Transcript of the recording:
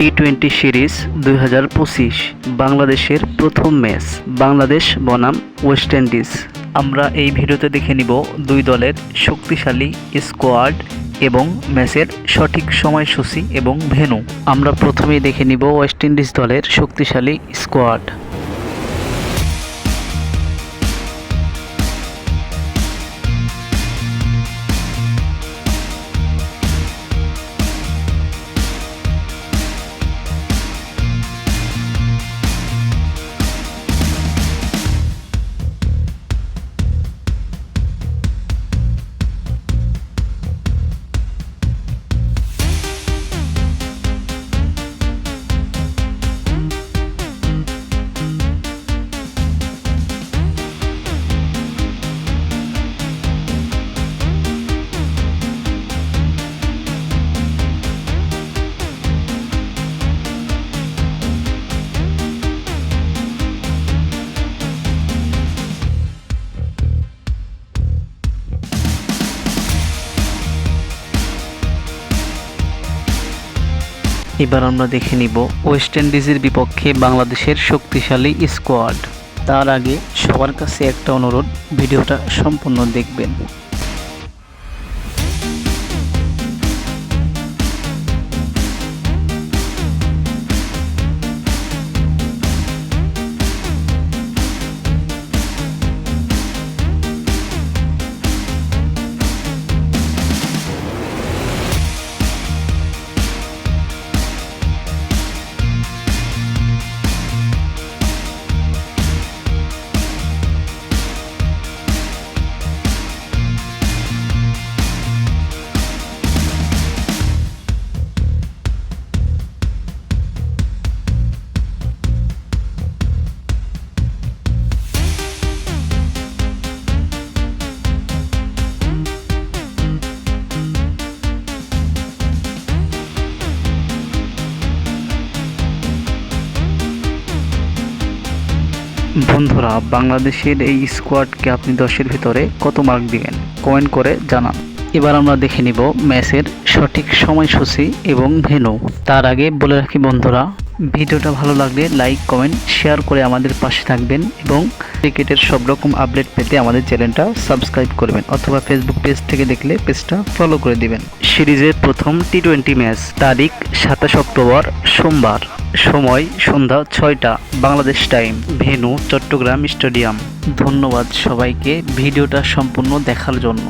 টি-20 series 2025 বাংলাদেশের প্রথম match Bangladesh বনাম ওয়েস্ট ইন্ডিজ। আমরা এই ভিডিওতে দেখে নিব দুই দলের শক্তিশালী স্কোয়াড এবং ম্যাচের সঠিক সময়সূচি এবং ভেন্যু। আমরা প্রথমেই দেখে নিব ওয়েস্ট ইন্ডিজ দলের শক্তিশালী স্কোয়াড। এবার আমরা দেখে নিব ওয়েস্ট ইন্ডিজের বিপক্ষে বাংলাদেশের শক্তিশালী স্কোয়াড। তার আগে সবার কাছে একটা অনুরোধ, ভিডিওটা সম্পূর্ণ দেখবেন। বন্ধুরা, বাংলাদেশের এই স্কোয়াডকে আপনি 10-এর ভিতরে কত মার্ক দিবেন কমেন্ট করে জানান। এবার আমরা দেখে নিব ম্যাচের সঠিক সময়সূচি এবং ভেন্যু। তার আগে বলে রাখি বন্ধুরা, ভিডিওটা ভালো লাগলে লাইক কমেন্ট শেয়ার করে আমাদের পাশে থাকবেন এবং ক্রিকেটের সব রকম আপডেট পেতে আমাদের চ্যানেলটা সাবস্ক্রাইব করবেন, অথবা ফেসবুক পেজ থেকে দেখলে পেজটা ফলো করে দিবেন। সিরিজের প্রথম টি-20 ম্যাচ, তারিখ 27 অক্টোবর সোমবার, সময় সন্ধ্যা 6টা Bangladesh time, venue Chattogram stadium. ধন্যবাদ সবাইকে ভিডিওটা সম্পূর্ণ দেখার জন্য।